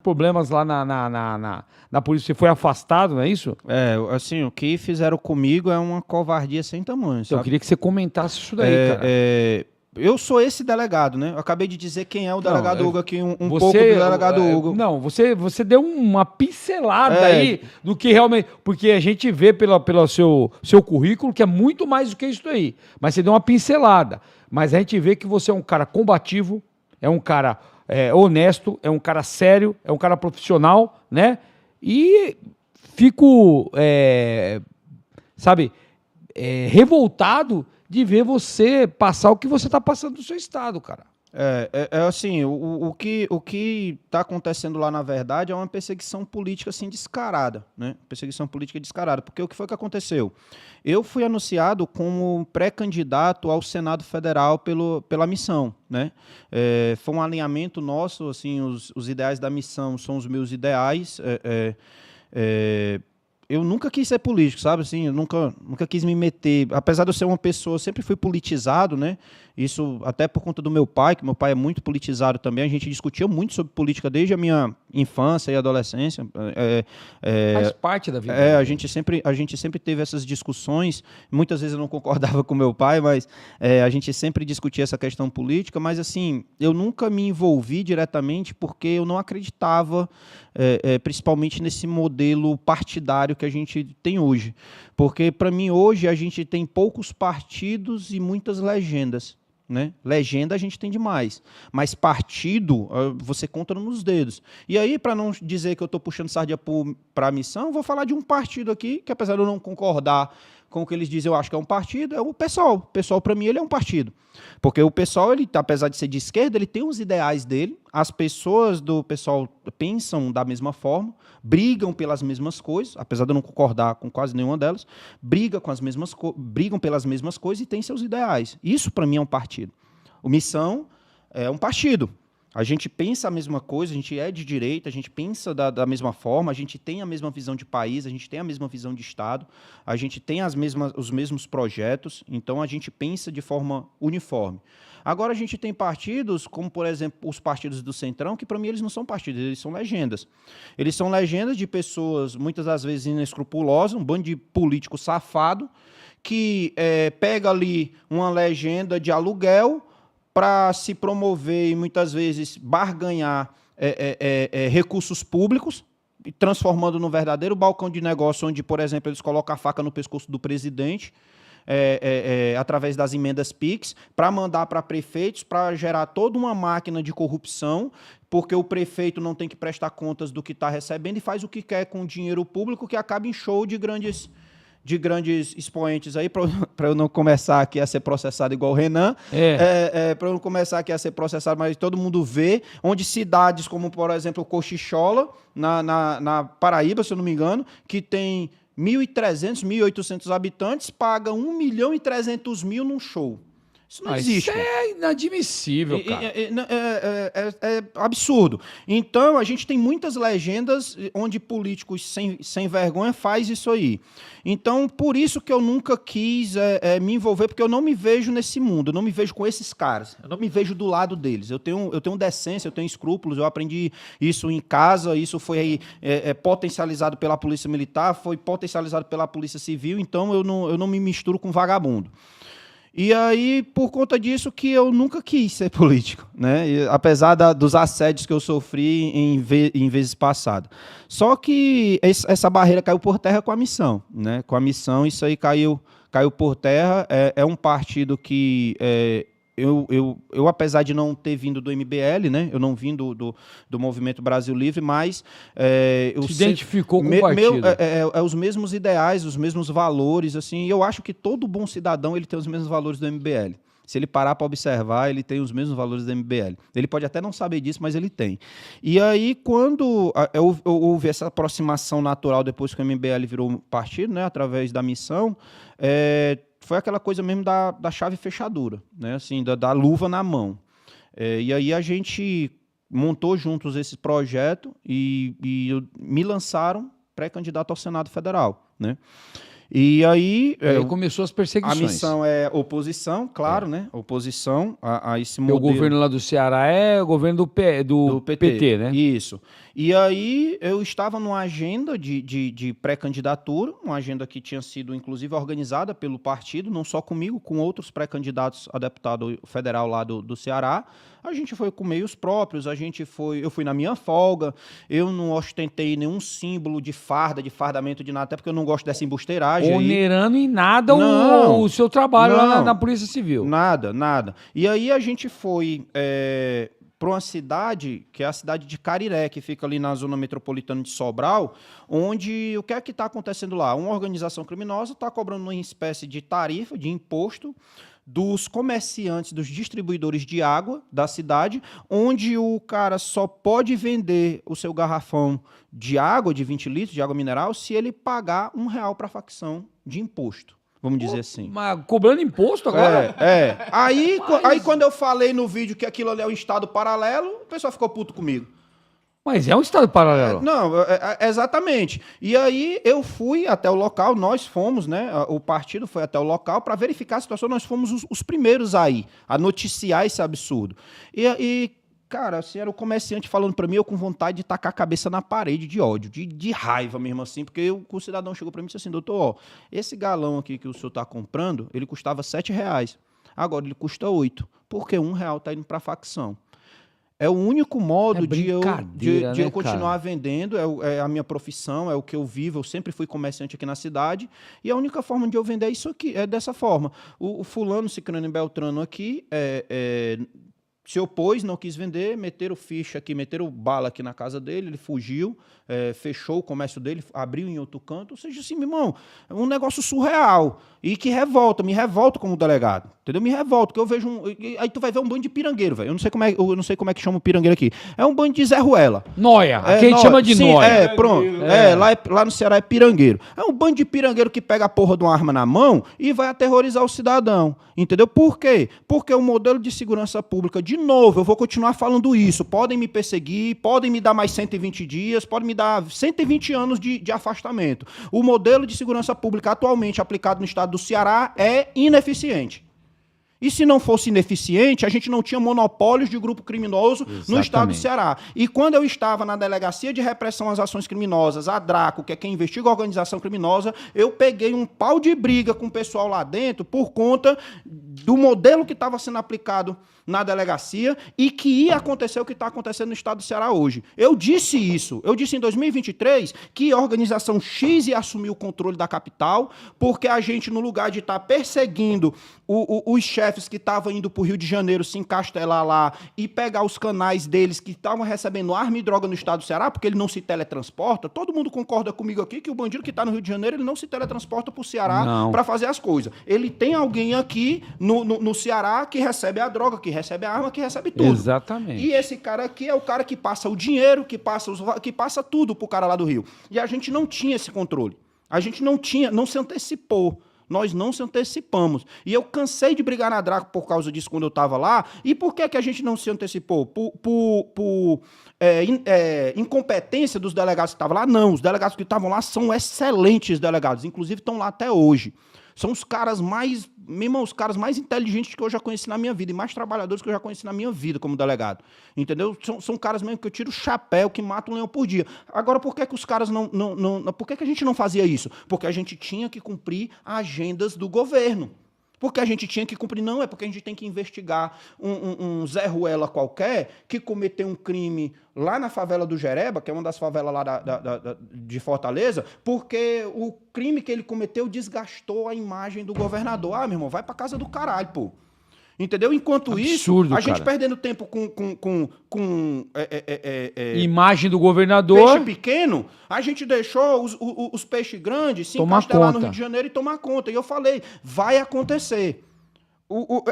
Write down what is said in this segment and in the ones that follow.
problemas lá na polícia, você foi afastado, não é isso? Assim, o que fizeram comigo é uma covardia sem tamanho, Então, eu sabe? queria que você comentasse isso daí, cara. Eu sou esse delegado, né? Eu acabei de dizer quem é o delegado Hugo aqui, um Você, pouco do delegado Hugo. Não, você deu uma pincelada aí do que realmente... Porque a gente vê pelo seu currículo que é muito mais do que isso aí. Mas você deu uma pincelada. Mas a gente vê que você é um cara combativo, é um cara honesto, é um cara sério, é um cara profissional, né? E fico, revoltado de ver você passar o que você está passando no seu estado, cara. Assim, o que está acontecendo lá, na verdade, é uma perseguição política, assim, descarada, né? Perseguição política descarada, porque o que foi que aconteceu? Eu fui anunciado como pré-candidato ao Senado Federal pela missão, né? Foi um alinhamento nosso, assim, os ideais da missão são os meus ideais, eu nunca quis ser político, sabe? Assim, eu nunca quis me meter. Apesar de eu ser uma pessoa, eu sempre fui politizado, né? Isso até por conta do meu pai, que meu pai é muito politizado também. A gente discutia muito sobre política desde a minha infância e adolescência. Faz parte da vida. A gente sempre teve essas discussões. Muitas vezes eu não concordava com meu pai, mas a gente sempre discutia essa questão política. Mas, assim, eu nunca me envolvi diretamente porque eu não acreditava, principalmente nesse modelo partidário que a gente tem hoje. Porque, para mim, hoje a gente tem poucos partidos e muitas legendas, né? Legenda a gente tem demais, mas partido você conta nos dedos. E aí, para não dizer que eu estou puxando sardinha para a missão, vou falar de um partido aqui, que apesar de eu não concordar com o que eles dizem, eu acho que é um partido, é o PSOL. O PSOL, para mim, ele é um partido. Porque o PSOL, ele, apesar de ser de esquerda, ele tem os ideais dele, as pessoas do PSOL pensam da mesma forma, brigam pelas mesmas coisas, apesar de eu não concordar com quase nenhuma delas, brigam pelas mesmas coisas e têm seus ideais. Isso, para mim, é um partido. O Missão é um partido. A gente pensa a mesma coisa, a gente é de direita, a gente pensa da mesma forma, a gente tem a mesma visão de país, a gente tem a mesma visão de Estado, a gente tem os mesmos projetos, então a gente pensa de forma uniforme. Agora a gente tem partidos, como por exemplo os partidos do Centrão, que para mim eles não são partidos, eles são legendas. Eles são legendas de pessoas, muitas das vezes inescrupulosas, um bando de político safado, que pega ali uma legenda de aluguel para se promover e muitas vezes barganhar recursos públicos, transformando num verdadeiro balcão de negócio, onde, por exemplo, eles colocam a faca no pescoço do presidente, através das emendas PIX, para mandar para prefeitos, para gerar toda uma máquina de corrupção, porque o prefeito não tem que prestar contas do que está recebendo e faz o que quer com o dinheiro público, que acaba em show de grandes expoentes aí, para eu não começar aqui a ser processado igual o Renan, para eu não começar aqui a ser processado, mas todo mundo vê, onde cidades como, por exemplo, Cochichola, na Paraíba, se eu não me engano, que tem 1.300, 1.800 habitantes, paga 1.300.000 num show. Isso não existe. Isso é inadmissível, cara. É absurdo. Então, a gente tem muitas legendas onde políticos sem vergonha faz isso aí. Então, por isso que eu nunca quis me envolver, porque eu não me vejo nesse mundo, eu não me vejo com esses caras, eu não me vejo do lado deles. Eu tenho decência, eu tenho escrúpulos, eu aprendi isso em casa, isso foi potencializado pela Polícia Militar, foi potencializado pela Polícia Civil, então eu não me misturo com vagabundo. E aí, por conta disso, que eu nunca quis ser político, né? E, apesar dos assédios que eu sofri em vezes passadas. Só que essa barreira caiu por terra com a missão, né? Com a missão, isso aí caiu por terra. É um partido que... Eu, apesar de não ter vindo do MBL, né? Eu não vim do Movimento Brasil Livre, mas... eu se identificou com o partido. Os mesmos ideais, os mesmos valores, assim, e eu acho que todo bom cidadão ele tem os mesmos valores do MBL. Se ele parar para observar, ele tem os mesmos valores do MBL. Ele pode até não saber disso, mas ele tem. E aí, quando houve essa aproximação natural depois que o MBL virou partido, né? Através da missão... foi aquela coisa mesmo da chave fechadura, né? Assim, da luva na mão. E aí a gente montou juntos esse projeto e me lançaram pré-candidato ao Senado Federal, né? E aí começou as perseguições. A missão é oposição, claro, né? Oposição a esse modelo. O governo lá do Ceará é o governo do PT, né? Isso. E aí eu estava numa agenda de pré-candidatura, uma agenda que tinha sido, inclusive, organizada pelo partido, não só comigo, com outros pré-candidatos a deputado federal lá do Ceará. A gente foi com meios próprios, eu fui na minha folga, eu não ostentei nenhum símbolo de farda, de fardamento de nada, até porque eu não gosto dessa embusteiragem. Onerando em nada o seu trabalho lá na Polícia Civil. Nada, nada. E aí a gente foi para uma cidade, que é a cidade de Cariré, que fica ali na zona metropolitana de Sobral, onde o que é que está acontecendo lá? Uma organização criminosa está cobrando uma espécie de tarifa, de imposto, dos comerciantes, dos distribuidores de água da cidade, onde o cara só pode vender o seu garrafão de água, de 20 litros, de água mineral, se ele pagar R$1 para a facção de imposto. Vamos dizer assim. Mas cobrando imposto agora? Aí quando eu falei no vídeo que aquilo ali é um estado paralelo, o pessoal ficou puto comigo. Mas é um estado paralelo. Exatamente. E aí eu fui até o local, nós fomos, né? O partido foi até o local para verificar a situação, nós fomos os primeiros aí a noticiar esse absurdo. Cara, assim, era o comerciante falando para mim, eu com vontade de tacar a cabeça na parede de ódio, de raiva mesmo assim, porque o cidadão chegou para mim e disse assim, doutor, esse galão aqui que o senhor está comprando, ele custava R$7. Agora ele custa 8, porque R$1 está indo para a facção. É o único modo de eu continuar vendendo, é a minha profissão, é o que eu vivo, eu sempre fui comerciante aqui na cidade, e a única forma de eu vender é isso aqui, é dessa forma. O fulano, ciclano e beltrano aqui, se opôs, não quis vender, meteram ficha aqui, meteram bala aqui na casa dele, ele fugiu, fechou o comércio dele, abriu em outro canto, ou seja, assim, meu irmão, é um negócio surreal, e que me revolta como delegado, entendeu? Me revolta, porque eu vejo aí tu vai ver um bando de pirangueiro, velho, eu não sei como é que chama o pirangueiro aqui, é um bando de Zé Ruela. Noia, aqui a gente chama de noia. Pronto, lá no Ceará é pirangueiro. É um bando de pirangueiro que pega a porra de uma arma na mão e vai aterrorizar o cidadão, entendeu? Por quê? Porque o modelo de segurança pública, de novo, eu vou continuar falando isso, podem me perseguir, podem me dar mais 120 dias, podem me dar 120 anos de afastamento. O modelo de segurança pública atualmente aplicado no estado do Ceará é ineficiente. E se não fosse ineficiente, a gente não tinha monopólios de grupo criminoso no estado do Ceará. E quando eu estava na Delegacia de Repressão às Ações Criminosas, a DRACO, que é quem investiga a organização criminosa, eu peguei um pau de briga com o pessoal lá dentro por conta do modelo que estava sendo aplicado na delegacia e que ia acontecer o que está acontecendo no estado do Ceará hoje. Eu disse isso. Eu disse em 2023 que a organização X ia assumir o controle da capital, porque a gente, no lugar de estar perseguindo os chefes que estavam indo para o Rio de Janeiro se encastelar lá e pegar os canais deles que estavam recebendo arma e droga no estado do Ceará, porque ele não se teletransporta, todo mundo concorda comigo aqui que o bandido que está no Rio de Janeiro, ele não se teletransporta para o Ceará para fazer as coisas. Ele tem alguém aqui no Ceará que recebe a droga, que recebe a arma, que recebe tudo. Exatamente. E esse cara aqui é o cara que passa o dinheiro, que passa tudo pro cara lá do Rio. E a gente não tinha esse controle. A gente não se antecipou. Nós não se antecipamos. E eu cansei de brigar na DRACO por causa disso quando eu estava lá. E por que a gente não se antecipou? Por incompetência dos delegados que estavam lá? Não, os delegados que estavam lá são excelentes delegados. Inclusive estão lá até hoje. São os caras mais, os caras mais inteligentes que eu já conheci na minha vida e mais trabalhadores que eu já conheci na minha vida como delegado. Entendeu? São caras mesmo que eu tiro o chapéu, que matam um leão por dia. Agora, por que os caras por que a gente não fazia isso? Porque a gente tinha que cumprir agendas do governo. Porque a gente tinha que cumprir, não, é porque a gente tem que investigar um Zé Ruela qualquer que cometeu um crime lá na favela do Jereba, que é uma das favelas lá de Fortaleza, porque o crime que ele cometeu desgastou a imagem do governador. Ah, meu irmão, vai pra casa do caralho, pô. Entendeu? Enquanto absurdo, isso, a gente perdendo tempo com imagem do governador. Peixe pequeno, a gente deixou os peixes grandes se encastelar no Rio de Janeiro e tomar conta. E eu falei, vai acontecer.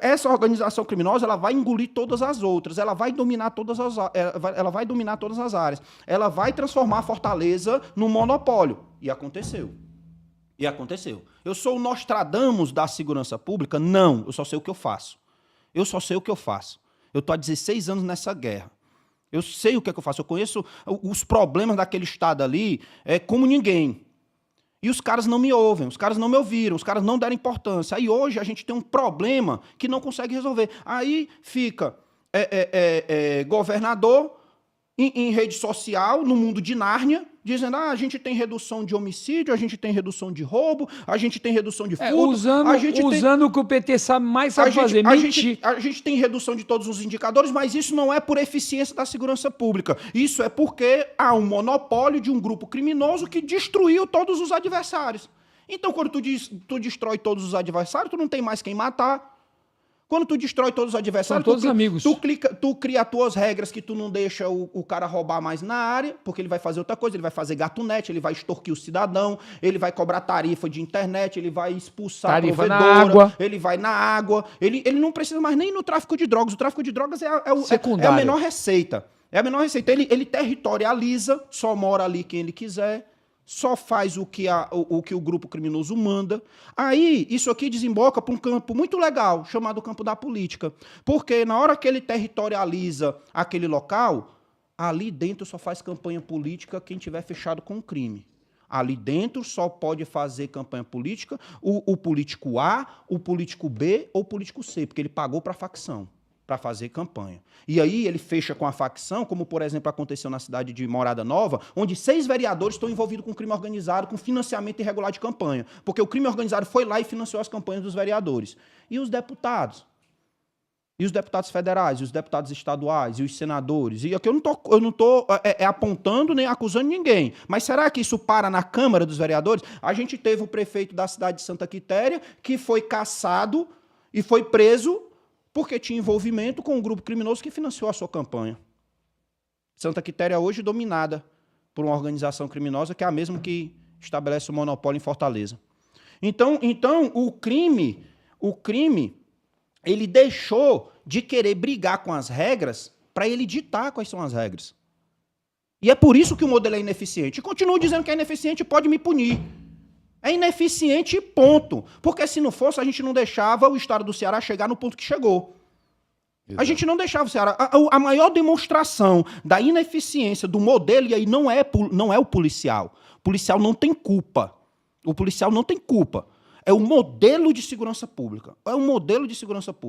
Essa organização criminosa, ela vai engolir todas as outras, ela vai dominar todas as áreas, ela vai transformar a Fortaleza num monopólio. E aconteceu. Eu sou o Nostradamus da segurança pública? Não, eu só sei o que eu faço. Eu estou há 16 anos nessa guerra. Eu sei o que é que eu faço. Eu conheço os problemas daquele estado ali como ninguém. E os caras não me ouvem, os caras não me ouviram, os caras não deram importância. Aí hoje a gente tem um problema que não consegue resolver. Aí fica governador em rede social, no mundo de Nárnia, dizendo, a gente tem redução de homicídio, a gente tem redução de roubo, a gente tem redução de furto. Usando o que o PT sabe fazer, mentir. A gente tem redução de todos os indicadores, mas isso não é por eficiência da segurança pública. Isso é porque há um monopólio de um grupo criminoso que destruiu todos os adversários. Então, quando tu destrói todos os adversários, tu não tem mais quem matar. Quando tu destrói todos os adversários, são todos amigos. Tu cria as tuas regras que tu não deixa o cara roubar mais na área, porque ele vai fazer outra coisa, ele vai fazer gatunete, ele vai extorquir o cidadão, ele vai cobrar tarifa de internet, ele vai expulsar tarifa a provedora, na água. ele vai na água, ele não precisa mais nem no tráfico de drogas. O tráfico de drogas é a menor receita. É a menor receita. Ele territorializa, só mora ali quem ele quiser, só faz o que o grupo criminoso manda. Aí, isso aqui desemboca para um campo muito legal, chamado campo da política. Porque na hora que ele territorializa aquele local, ali dentro só faz campanha política quem tiver fechado com o crime. Ali dentro só pode fazer campanha política o político A, o político B ou o político C, porque ele pagou para a facção para fazer campanha. E aí ele fecha com a facção, como, por exemplo, aconteceu na cidade de Morada Nova, onde 6 vereadores estão envolvidos com crime organizado, com financiamento irregular de campanha, porque o crime organizado foi lá e financiou as campanhas dos vereadores. E os deputados? E os deputados federais, e os deputados estaduais, e os senadores? E aqui eu não estou apontando nem acusando ninguém. Mas será que isso para na Câmara dos Vereadores? A gente teve o prefeito da cidade de Santa Quitéria, que foi cassado e foi preso porque tinha envolvimento com um grupo criminoso que financiou a sua campanha. Santa Quitéria hoje dominada por uma organização criminosa que é a mesma que estabelece o monopólio em Fortaleza. Então o crime, ele deixou de querer brigar com as regras para ele ditar quais são as regras. E é por isso que o modelo é ineficiente. E continuo dizendo que é ineficiente e pode me punir. É ineficiente, ponto. Porque se não fosse, a gente não deixava o estado do Ceará chegar no ponto que chegou. Exato. A gente não deixava o Ceará. A maior demonstração da ineficiência do modelo, e aí não é o policial. O policial não tem culpa. O policial não tem culpa. É o modelo de segurança pública. É o modelo de segurança pública.